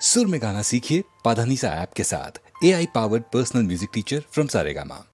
सुर में गाना सीखिए पाधानीसा ऐप के साथ। AI powered personal music teacher from Saregama.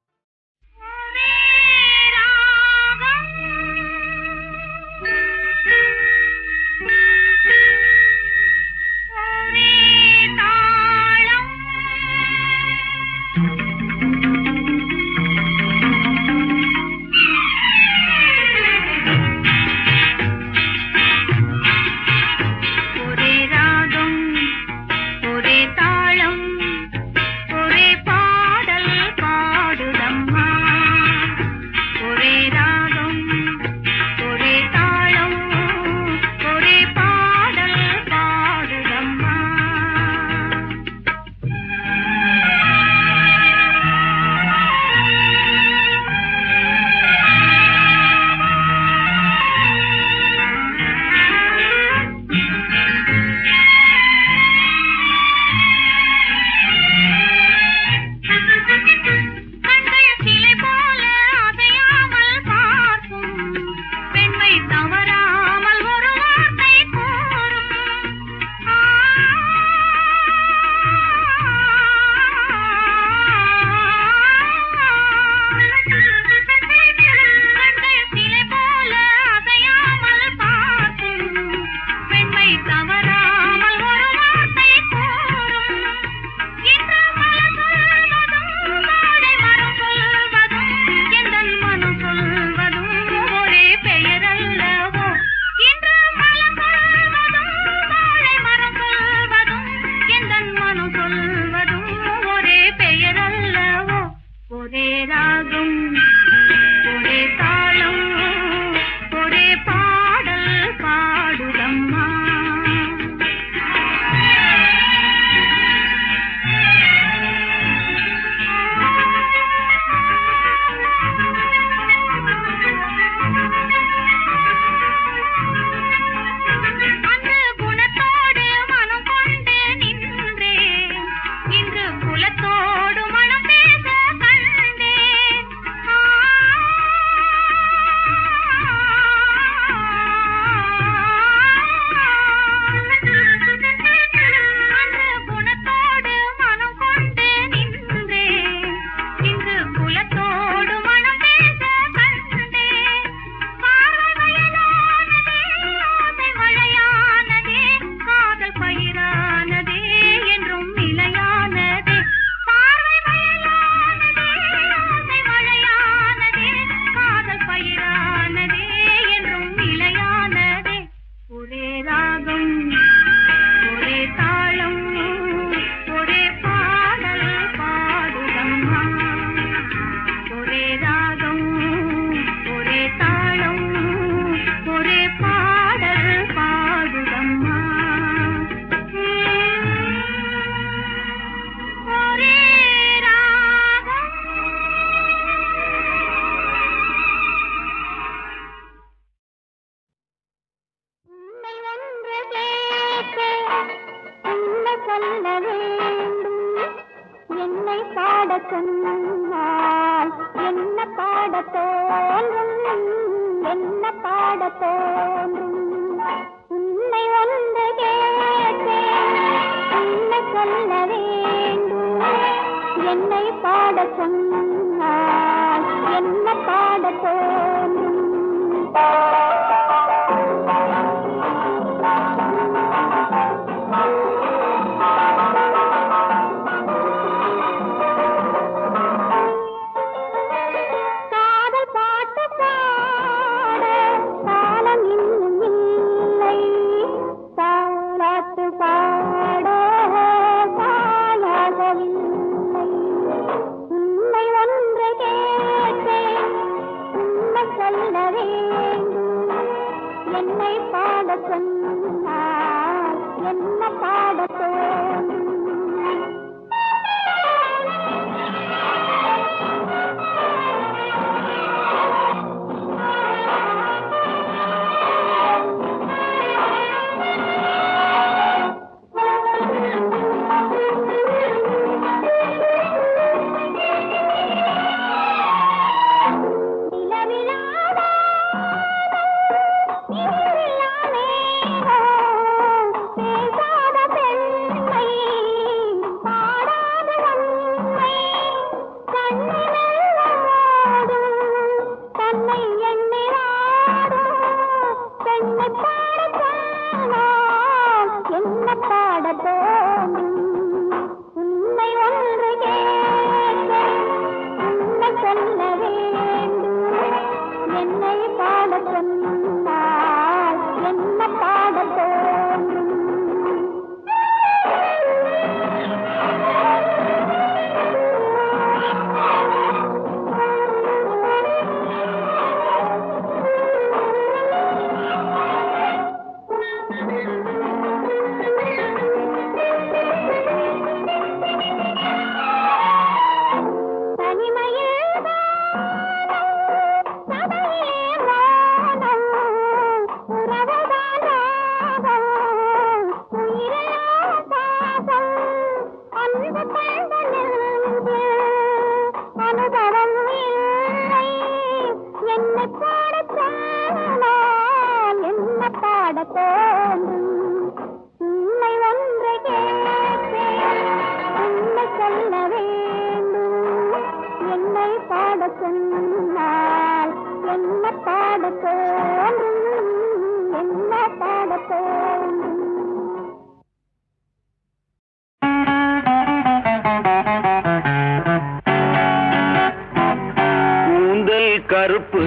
கருப்பு,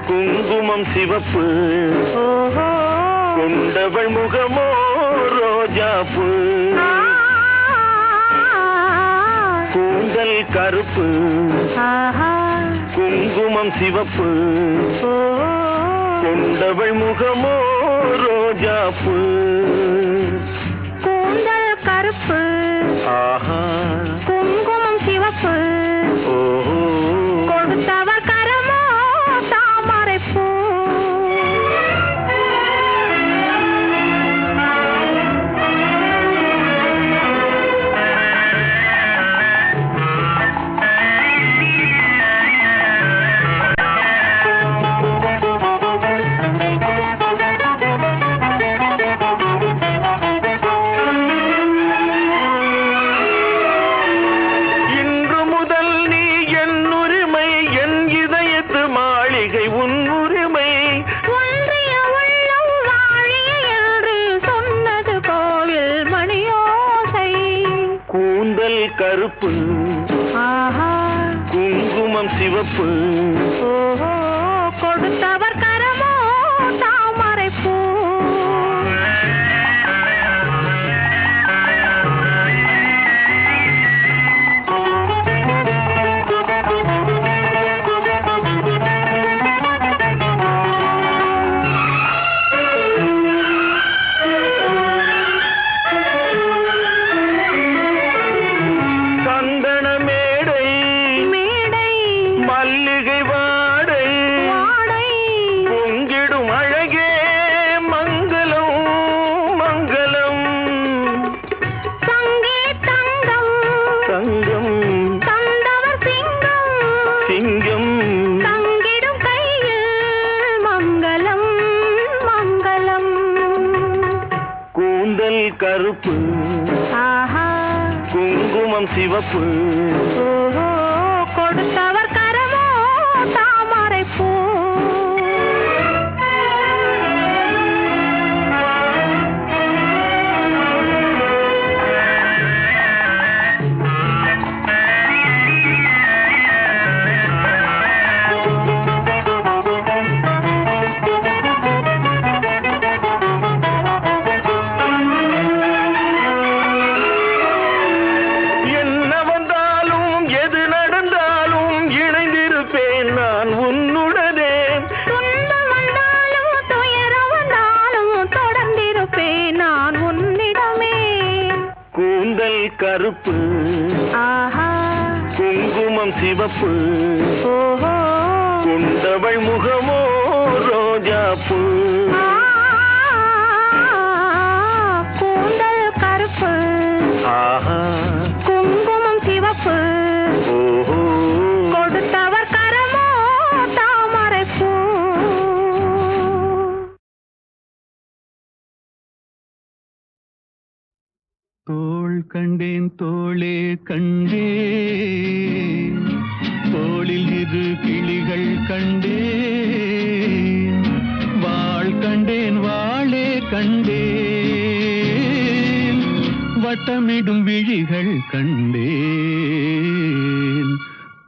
குங்குமம் சிவப்பு, கொண்டவள் முகமோ ரோஜாப்பு. கூந்தல் கருப்பு, குங்குமம் சிவப்பு, கொண்டவள் முகமோ ரோஜாப்பு. கூந்தல் கருப்பு, குங்குமம் சிவப்பு, கொடுத்தவர் கரமோ தாமரைப்பூ. கருப்பு, குங்குமம் சிவப்பு, கொடுத்தவர் கரமோ தாமரைப்பூ. கருப்பு, குங்குமம் சிவப்பு, கொடுத்தவர் கரமோ தாமரைப்பூ. கருப்பு, குங்குமம் சிவப்பு, கொண்டவள் முகமோ ரோஜாப்பு. கூந்தல் கருப்பு, குங்குமம் சிவப்பு, கொடுத்தவர் கரமோ தாமரைப்பூ. தோள் கண்டேன் தோளே கண்டேன், தோளில் இரு கிளிகள் கண்டேன், வாள் கண்டேன் வாளே கண்டேன், வட்டமிடும் விழிகள் கண்டேன்.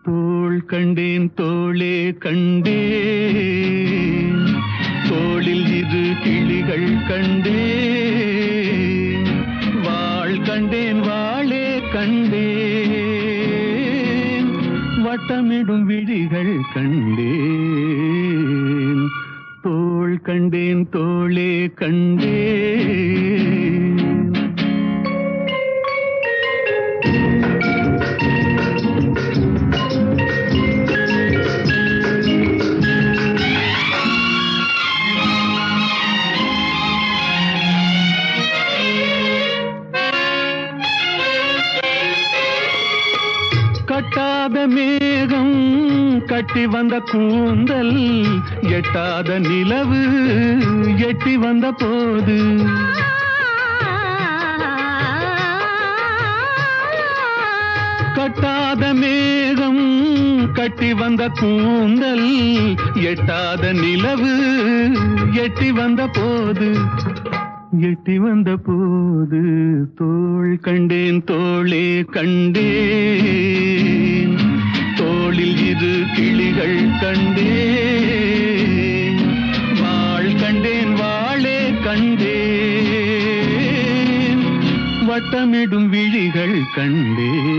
தோள் கண்டேன் தோளே கண்டேன், தோளில் இரு கிளிகள் கண்டேன், கண்டேன் வாளே கண்டேன், வட்டமிடும் விழிகள் கண்டேன். தோள் கண்டேன் தோளே கண்டேன். கட்டாத மேகம் கட்டி வந்த கூந்தல், எட்டாத நிலவு எட்டி வந்த போது, கட்டாத மேகம் கட்டி வந்த கூந்தல், எட்டாத நிலவு எட்டி வந்த போது, எட்டி வந்த போது, தோள் கண்டேன் தோளே கண்டேன், தோள் தோளில் இரு கிளிகள் கண்டேன் வாள் கண்டேன் வாளே கண்டேன் வட்டமிடும் விழிகள் கண்டேன்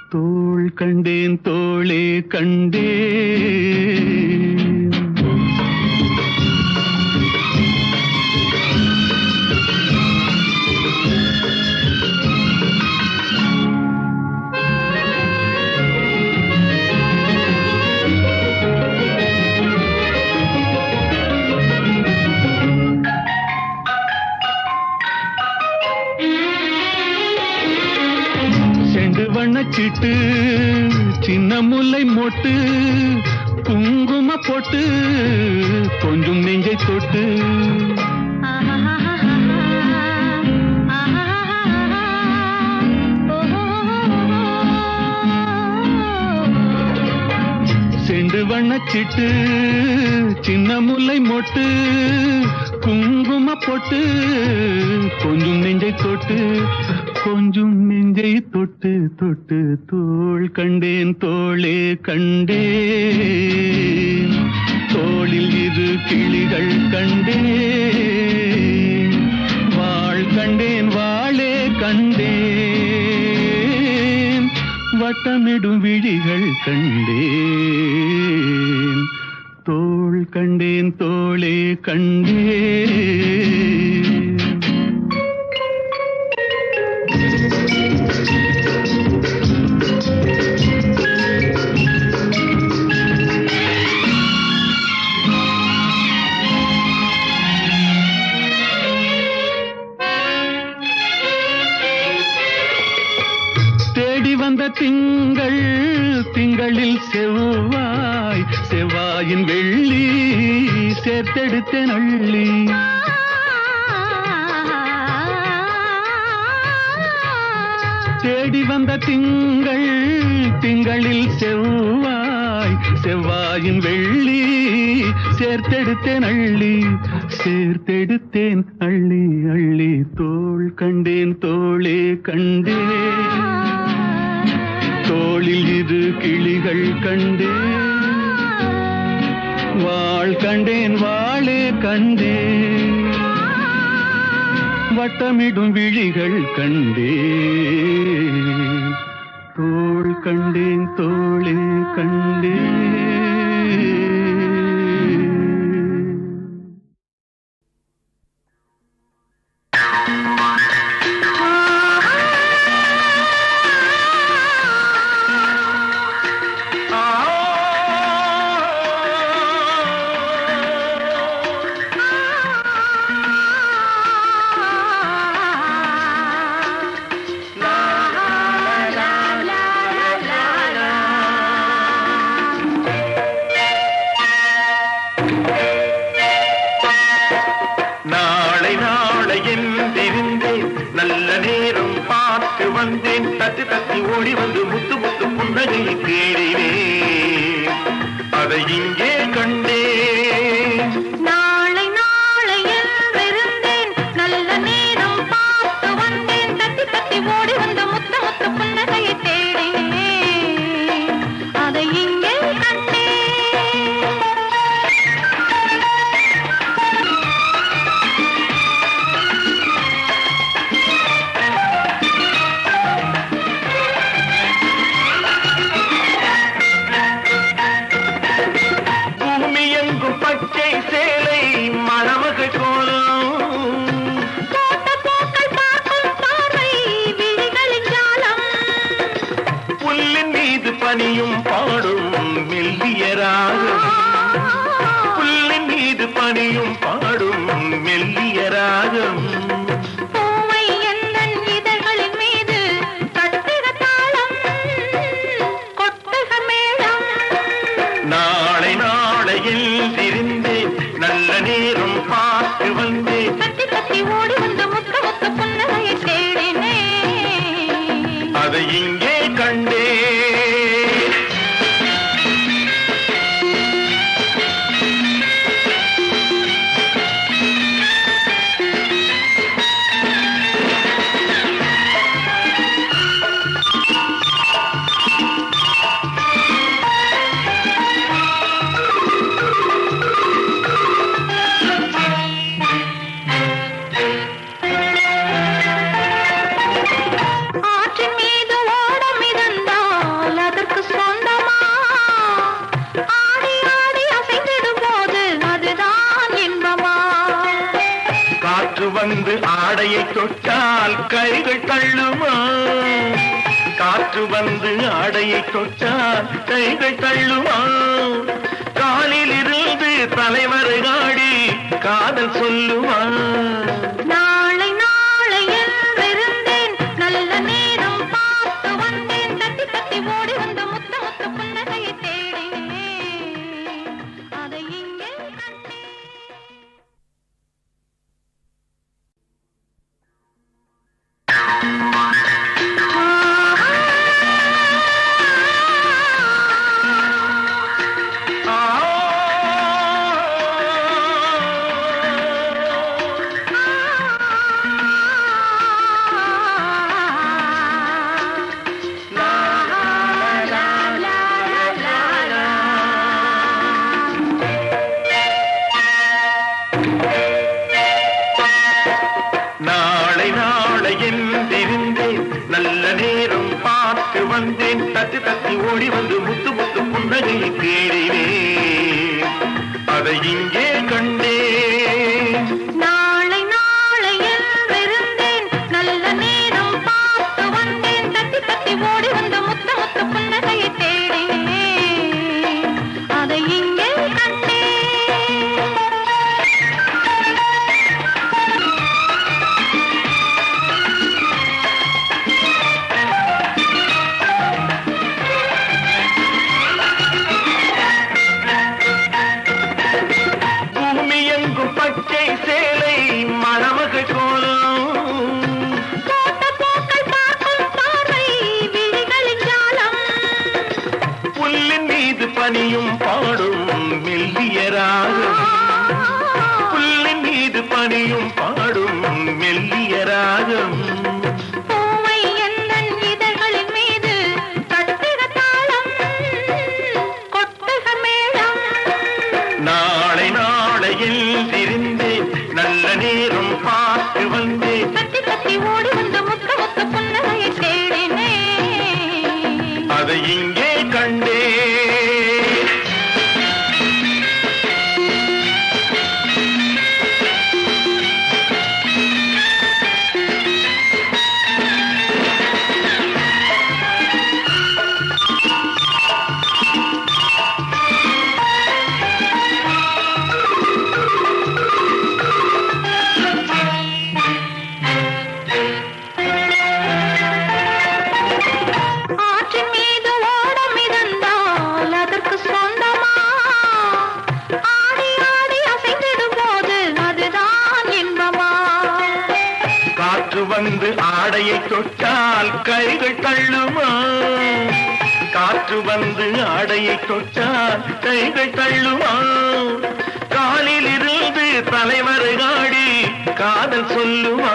தோள் கண்டேன் தோளே கண்டேன் வண்ணச்சிட்டு சின்ன முல்லை மொட்டு குங்கும போட்டு கொஞ்சம் நெஞ்சை தொட்டு செண்டு வண்ணச்சிட்டு சின்ன முல்லை மொட்டு குங்கும போட்டு கொஞ்சம் நெஞ்சை தொட்டு கொஞ்சம் நெஞ்சை தொட்டு தொட்டு தோள் கண்டேன் தோளே கண்டேன் தோளில் இரு கிளிகள் கண்டேன் வாள் கண்டேன் வாளே கண்டேன் வட்டமிடும் விழிகள் கண்டேன் தோள் கண்டேன் தோளே கண்டேன் திங்கள் திங்களில் செவ்வாய் செவ்வாயின் வெள்ளி சேர்த்தெடுத்தேன் அள்ளி தேடி வந்த திங்கள் திங்களில் செவ்வாய் செவ்வாயின் வெள்ளி சேர்த்தெடுத்தேன் அள்ளி சேர்த்தெடுத்தேன் அள்ளி அள்ளி தோள் கண்டேன் தோளே கண்டேன் தோளில் இரு கிளிகள் கண்டேன் வாள் கண்டேன் வாளே கண்டேன் வட்டமிடும் விழிகள் கண்டேன் தோள் கண்டேன் தோளே கண்டேன் தட்டி தட்டி ஓடி வந்து முத்து முத்து புன்னகை தேடினேன் அதை இங்கே கண்டேன் நாளை நாளை என்றிருந்தேன் நல்ல நேரம் பார்த்து வந்தேன் தட்டி தட்டி ஓடி வந்து முத்து முத்து புன்னகையை தேடினேன் அதை இங்கே பனியும் பாடும் மெல்லியராகம் புல்லின் மீது பனியும் பாடும் மெல்லியராகம் பூவை எந்தன் இதழ்களின் மீது கட்டுக தாளம் கொட்டுக மேளம் நாளை நாளையில் இருந்தேன் நல்ல நேரம் பார்த்து வந்தேன் தட்டி தட்டி ஓடி வந்து முத்த முத்த புன்னகையை தேடினேன் அதை இங்கே கண்டேன் ஆடையை தொட்டால் கைகள் தள்ளுமா காற்று வந்து ஆடையை தொட்டால் கைகள் தள்ளுமா காலில் இருந்து தலைவரை ஆடி காதல் சொல்லுமா நாளை நாளை என்றிருந்தேன் நல்ல நேரம் பார்த்து வந்தேன் தட்டி தட்டி ஓடி வந்த முத்த முத்த புன்னகையை தேடினேன் அதை இங்கே கண்டேன் நாளை நாளை என்றிருந்தேன் நல்ல நேரம் பார்த்து வந்தேன் தட்டி தட்டி ஓடி வந்து முத்து முத்து புன்னகையை தேடினேன் அதை இங்கே கண்டேன் நாளை நாளை என்றிருந்தேன் நல்ல நேரம் பார்த்து வந்தேன் தட்டி தட்டி ஓடி வந்த முத்த முத்த புன்னகையை தேடினேன் அதை இங்கே கண்டேன் பூமி எங்கும் பச்சை சேலை மணமகள் கோலம் போட்ட போக்கள் பார்க்கும் பார்வை விழிகளின் ஜாலம் புல்லின் மீது பனியும் பாடும் மெல்லிய ராகம் புல்லின் மீது பனியும் பாடும் மெல்லிய ராகம் பூவை எந்தன் இதழ்களின் மீது கட்டுக தாளம் கொட்டுக மேளம் நாளை நாளை என்றிருந்தேன் நல்ல நேரம் பார்த்து வந்தேன் தட்டி தட்டி ஓடி வந்த முத்த முத்த புன்னகையை தேடினேன் அதை இங்கே கண்டேன் ஆற்றின் மீது ஓடம் இருந்தால் அதற்கு சொந்தமா ஆடி ஆடி அசைந்திடும் போது அதுதான் இன்பமா காற்று வந்து ஆடையை தொட்டால் கைகள் தள்ளுமா காற்று வந்து ஆடையை தொட்டால் கைகள் தள்ளுமா காலில் இருந்து தலைவரை ஆடி காதல் சொல்லுமா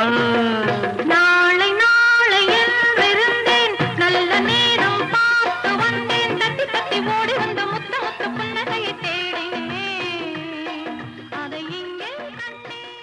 நாளை நாளை என்றிருந்தேன் நல்ல நேரம் பார்த்து வந்தேன் தட்டி தட்டி ஓடி வந்த முத்த முத்த புன்னகையை தேடினேன் அதை இங்கே கண்டேன்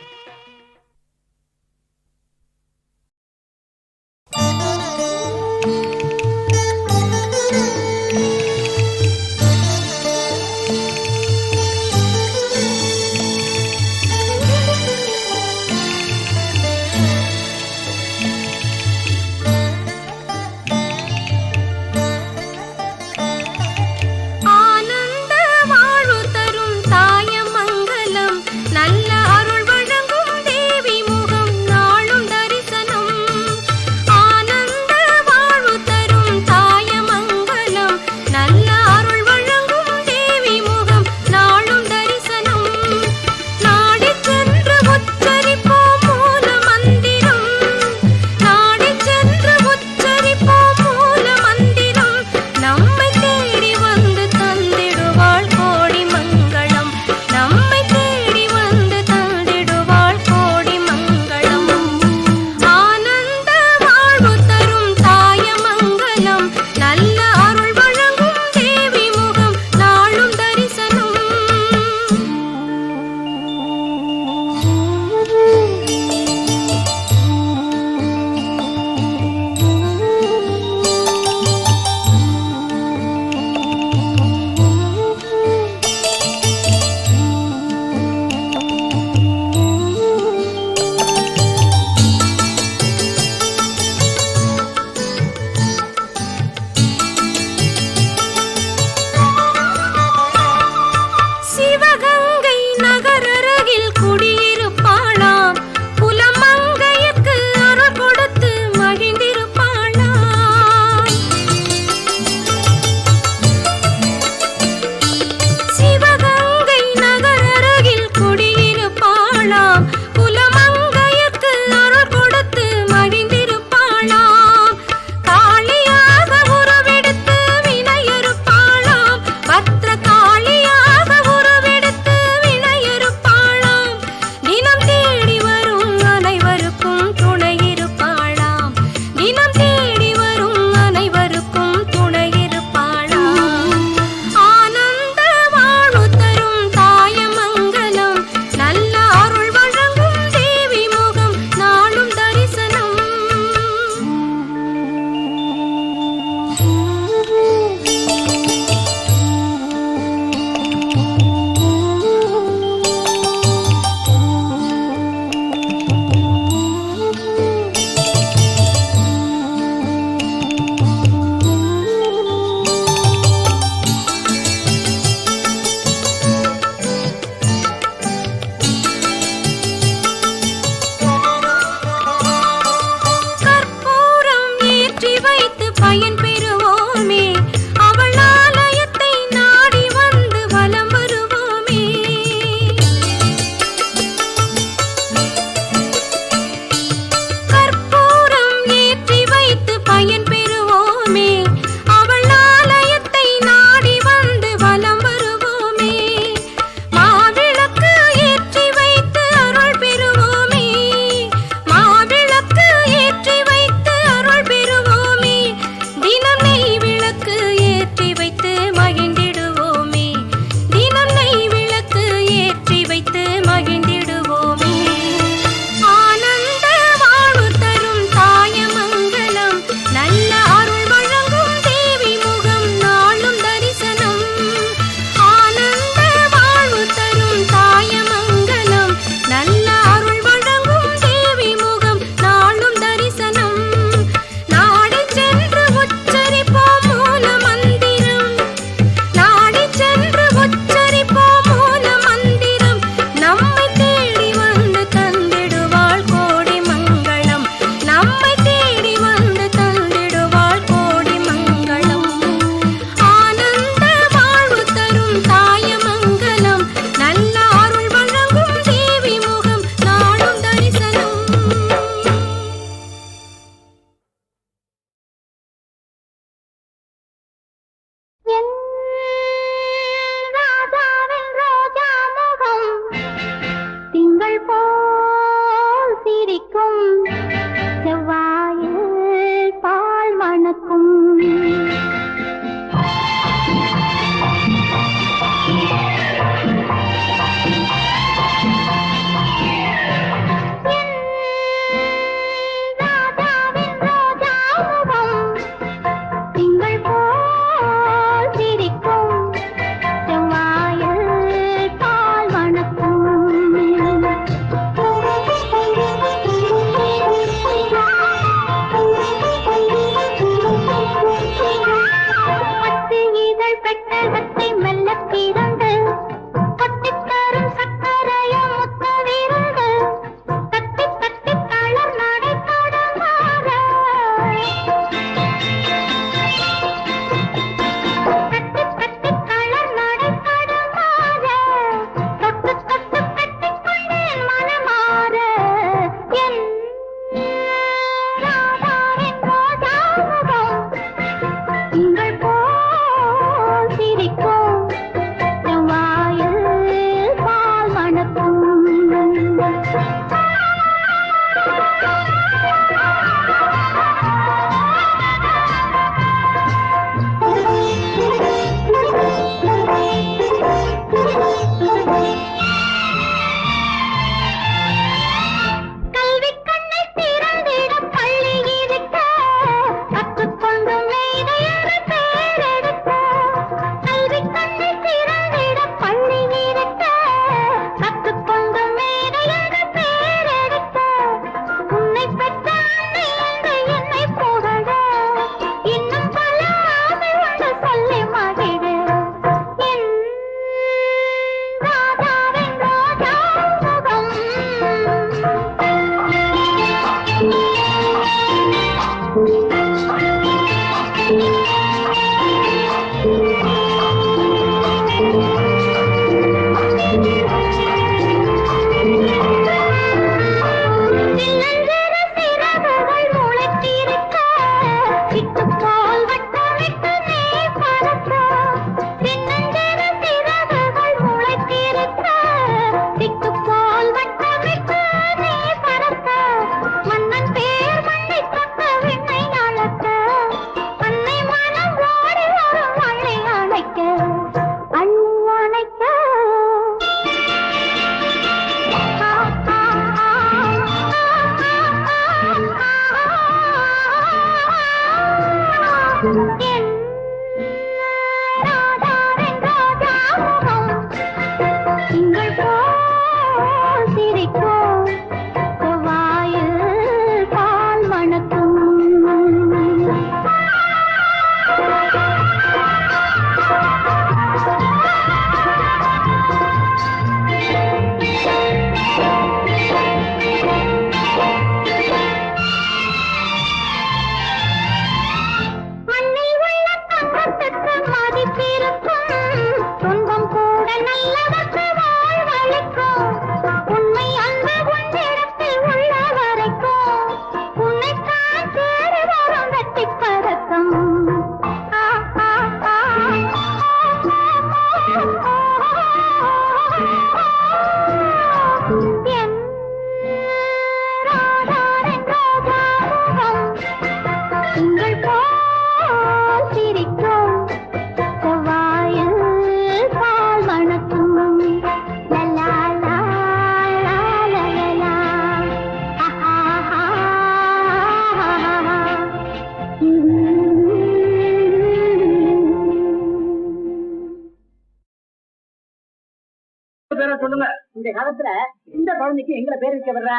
காலத்துல இந்த குழந்தைக்கு எங்களை பேர் வைக்க வர்றா?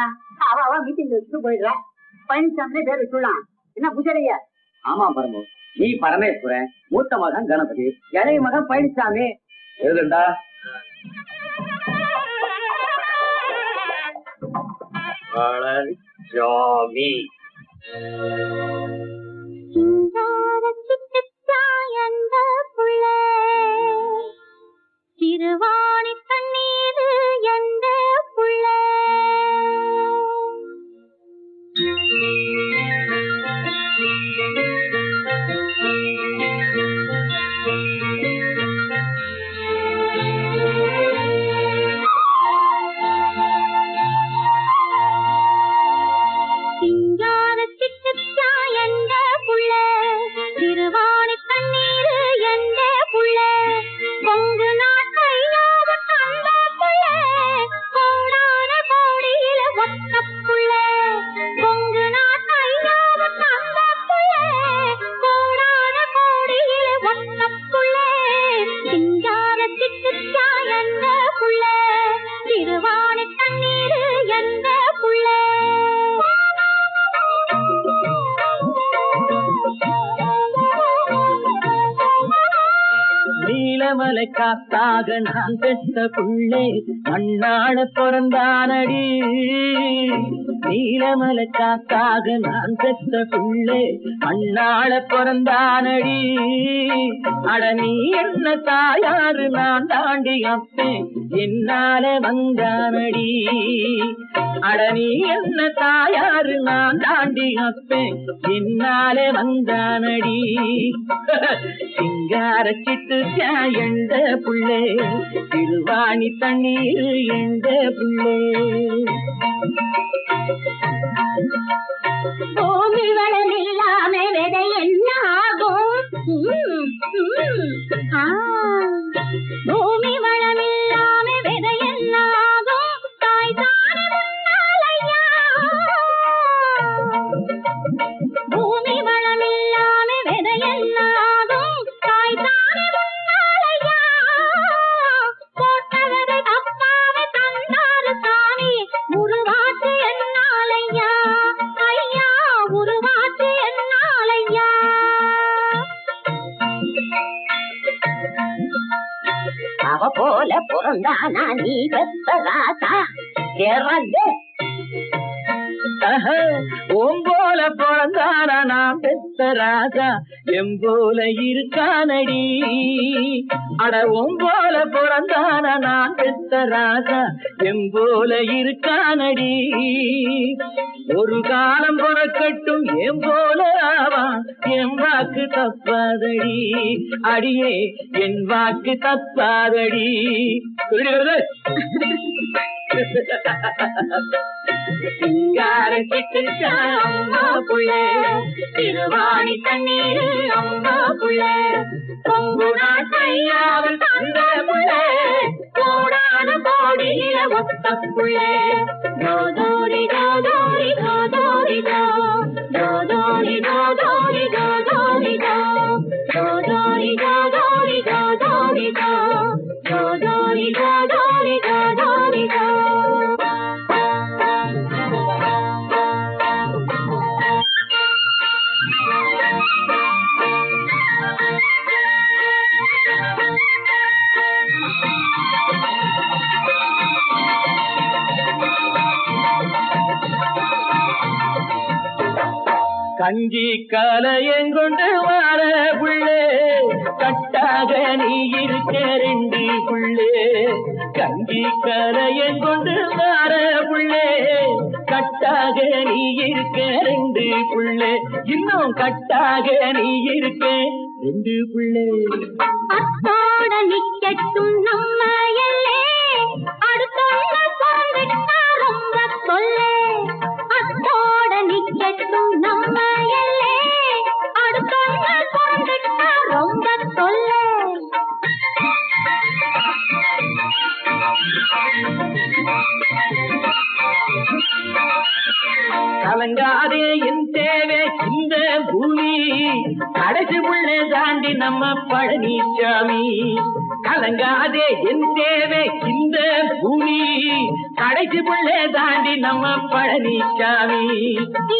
அவ மீட்டிங் வச்சுட்டு போயிடுறா. பழனிசாமி பேர் வச்சுடலாம். என்ன புஷரையா? ஆமா பரமு, நீ பரமேஸ்வரன், மூத்த மகன் கணபதி, இளைய மகன் பழனிசாமி. எழுதுண்டா. பழனிசாமி. திருவாணி தண்ணீர் எந்த புள்ள சிங்கார சிட்டுச்சா எந்த புள்ள திருவாணி தண்ணீர் எந்த புள்ள கொங்கு நாட்டையாவது தந்த புள்ள கோடான கோடியில ஒத்த புள்ள கொங்கு நாட்டையாவது தந்த புள்ள கோடான கோடியில ஒத்த புள்ள சிங்கார சிட்டுச்சா எந்த புள்ள திருவாணி தண்ணீர் எந்த புள்ள நீலமலை காத்தாக நான் பெற்ற புள்ளே மண்ணாள பிறந்தானடி. நீலமலை காத்தாக நான் பெற்ற புள்ளே மண்ணாள பிறந்தானடி. அட நீ என்ன தாயாரு நான் தாண்டி அப்பேன் என்னால வந்தானடி. அட நீ என்ன தாயாரு நான் தாண்டி அப்பேன் என்னால வந்தானடி. சிங்கார சிட்டு எந்த புள்ளே திருவாணி தண்ணீர் எந்த புள்ளே. பூமி வளம் இல்லாம விதை என்ன ஆகும்? பூமி வளம் இல்லாம விதை என்ன ஆகும்? தாய் தானே முன்னாலையா. பூமி வளம் இல்லாம விதை என்ன ஆகும்? தாய் தானே முன்னாலையா. போட்ட விதை தப்பாம தந்தாரு சாமி உருவாச்சு என்னாலையா. ஐயா உருவாச்சு என்னாலையா. அவ போல பிறந்தானா நீ பெத்த ராசா? ஓம்போல பிறந்தானா நான் பெத்த ராஜா எம்போல இருக்கானடி. அட ஓம்போல பிறந்தானா நான் பெத்த ராஜா எம்போல இருக்கானடி. ஒரு காலம் பிறக்கட்டும் எம்போல ஆவான் என் வாக்கு தப்பாதடி. அடியே என் வாக்கு தப்பாதடி. சிங்கார சிட்டுச்சா அம்மா புள்ளே திருவாணி தண்ணீர் அம்மா புள்ளே கொங்கு நாட்டையாவன் தந்த புள்ளே கோடான கோடியில ஒத்த புள்ளே. ஜோதோரி ஜோதோரி ஜோதோரி ஜோ ஜோதோரி ஜோதோரி ஜோதோரி ஜோ ஜோதோரி ஜோதோரி ஜோதோரி ஜோ ஜோதோரி ஜோதோரி ஜோதோரி ஜோ. கஞ்சி கலையங்கொண்டு வார புள்ளே கட்டாக நீ இருக்க ரெண்டு புள்ளே. கஞ்சி கலையங்கொண்டு வார புள்ளே கட்டாக நீ இருக்க ரெண்டு புள்ளே. இன்னும் கட்டாக நீ இருக்க ரெண்டு புள்ளே. அத்தோட நிக்கட்டும் நம்ம எல்லே அடுத்தோட சொல்லிட்டா ரொம்ப சொல்லே. அத்தோட நிக்கட்டும் நம்ம எல்லே அடுத்தோட சொல்லிட்டா ரொம்ப சொல்லே. கலங்காதே என் தேவை இந்த பூமி கடைசி புள்ளே தாண்டி நம்ம பழனிசாமி. கலங்காதே என் தேவை இந்த பூமி கடைசி புள்ளே தாண்டி நம்ம பழனிசாமி.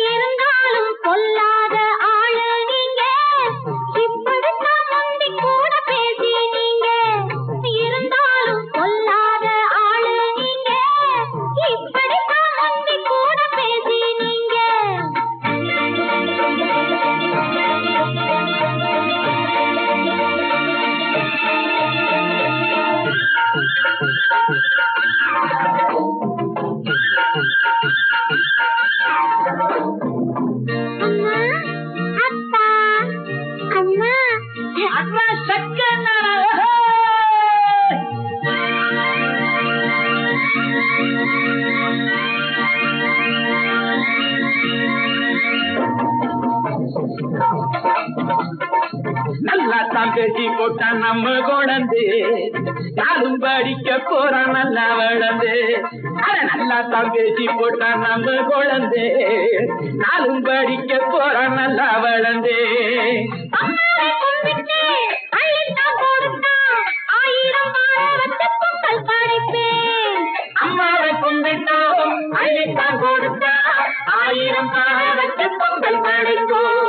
இருந்தாலும் கொல்லாத ஆளு நீங்க, இப்படித்தான் முந்தி கூட பேசினீங்க. இருந்தாலும் கொல்லாத ஆளு நீங்க, இப்படித்தான் முந்தி கூட பேசினீங்க. அம்மா, அப்பா, அம்மா, அண்ணா சக்கனா நல்லா தான் பேசி போட்டான் நம்ம குழந்தை, நானும் படிக்க போறான் நல்லா வளர்ந்து. நல்லா தான் பேசி போட்டான் நம்ம குழந்தை, நானும் படிக்க போறான் நல்லா வளர்ந்து. அம்மாவை கும்பிட்டு அள்ளித்தான் கொடுத்தான், 1000 மாலை வச்சு பொங்கல் படைப்பேன். அம்மாவை கும்பிட்டோம் அள்ளித்தான் கொடுத்தா 1000 காலை வச்சு பொங்கல் படைப்போம்.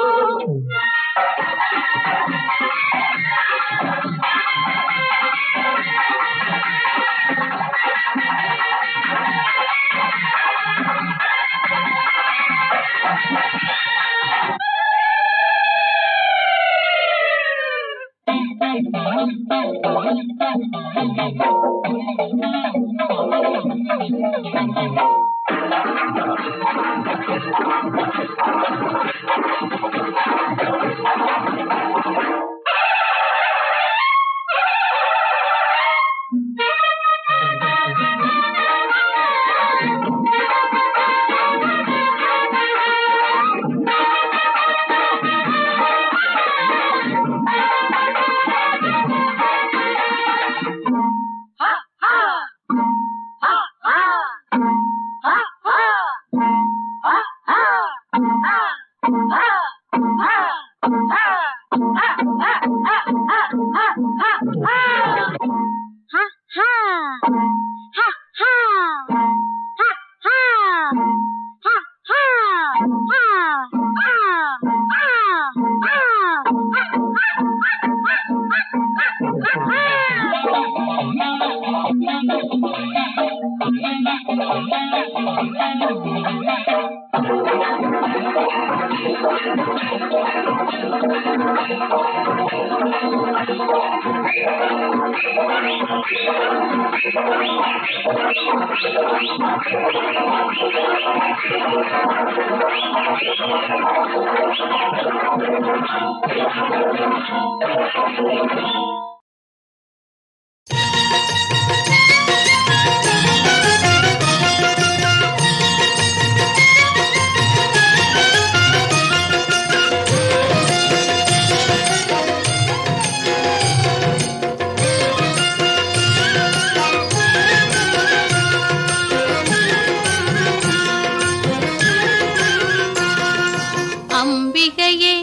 அம்பிகையே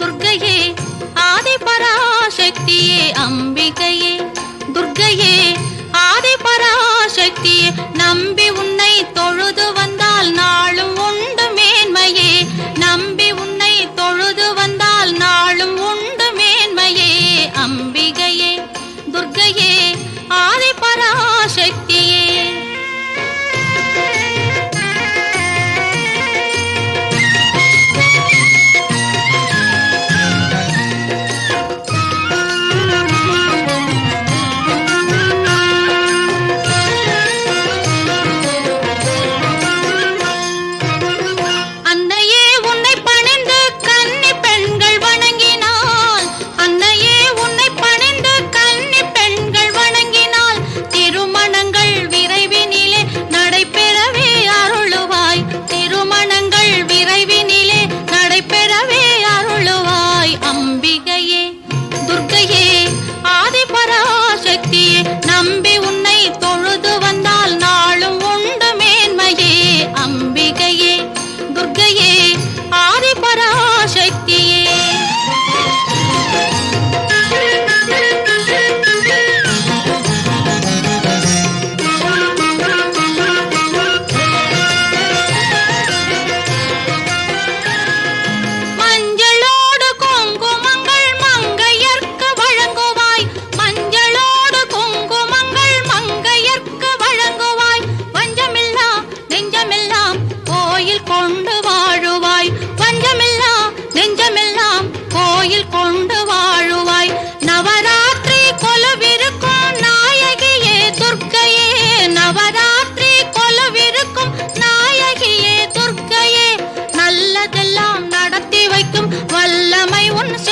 துர்க்கையே ஆதிபராசக்தியே, அம்பிகையே துர்க்கையே ஆதிபராசக்தியே, நம்பி உன்னை தொழுது வந்தால் நாளும் உண்டு மேன்மையே, நம்பி உன்னை தொழுது வந்தால் நாளும் உண்டு மேன்மையே. அம்பிகையே துர்க்கையே ஆதிபராசக்தியே.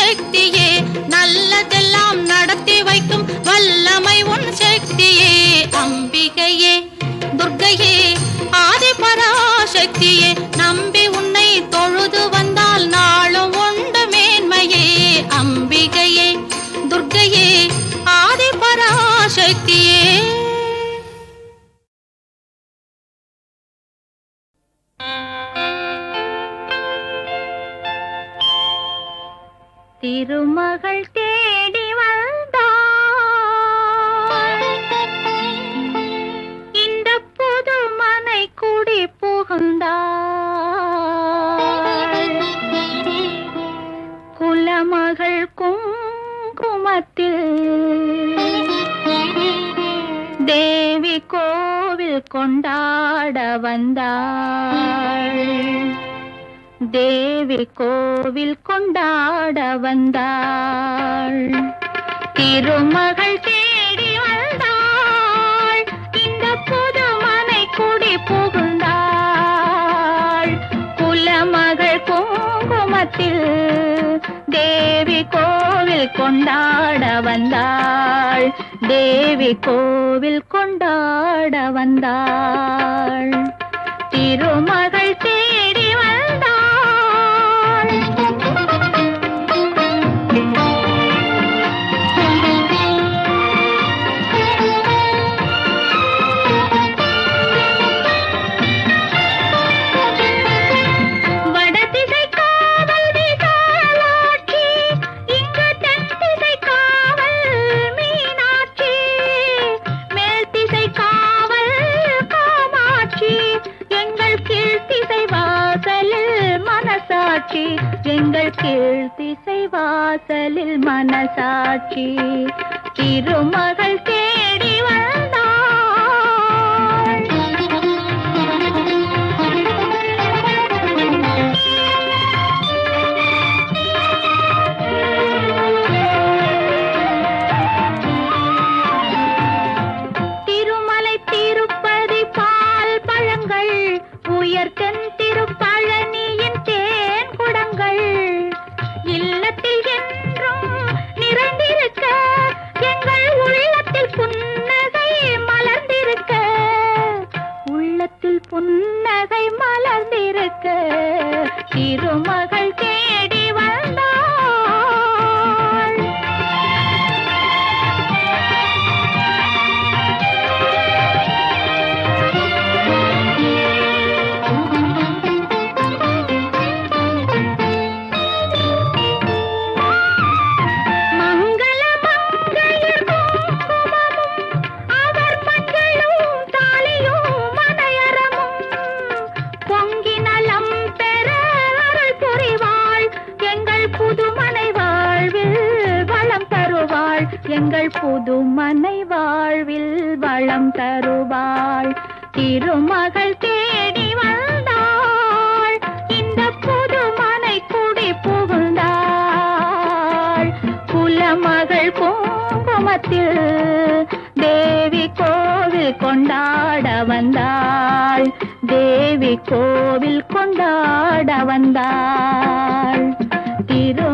சக்தியே நல்லதெல்லாம் நடத்தி வைக்கும் வல்லமை உன் சக்தியே அம்பிகையே துர்க்கையே ஆதி பராசக்தியே நம்பி உன்னை தொழுது வந்தால் நாளும் உண்டு மேன்மையே அம்பிகையே துர்க்கையே ஆதி பராசக்தியே. திருமகள் தேடி வந்தாள் இந்த புது மனை குடி புகுந்தாள் குலமகள் குங்குமத்தில் தேவி கோவில் கொண்டாட வந்தாள் தேவி கோவில் கொண்டாட வந்தாள் திருமகள் தேடி வந்தாள் இந்த புது மனை குடி புகுந்தாள் குலமகள் குங்குமத்தில் தேவி கோவில் கொண்டாட வந்தாள் தேவி கோவில் கொண்டாட வந்தாள் திருமகள் தேடி வந்தாள். எங்கள் கீழ்த்திசை வாசலில் மனசாட்சி திருமகள் தேடி வந்தாள். திருமலை திருப்பதி பால் பழங்கள் உயர்த்தன் திருப்பழனியின் தேன் குடங்கள் இல்லத்தில் என்றும் நிறைந்திருக்க எங்கள் உள்ளத்தில் புன்னகை மலர்ந்திருக்க உள்ளத்தில் புன்னகை மலர்ந்திருக்க திருமகள் தேடி வந்தாள். எங்கள் புதுமனை வாழ்வில் வளம் தருவாள் திருமகள் தேடி வந்தாள் இந்த புதுமனை குடி புகுந்தாள் குலமகள் குங்குமத்தில் தேவி கோவில் கொண்டாட வந்தாள் தேவி கோவில் கொண்டாட வந்தாள் திரு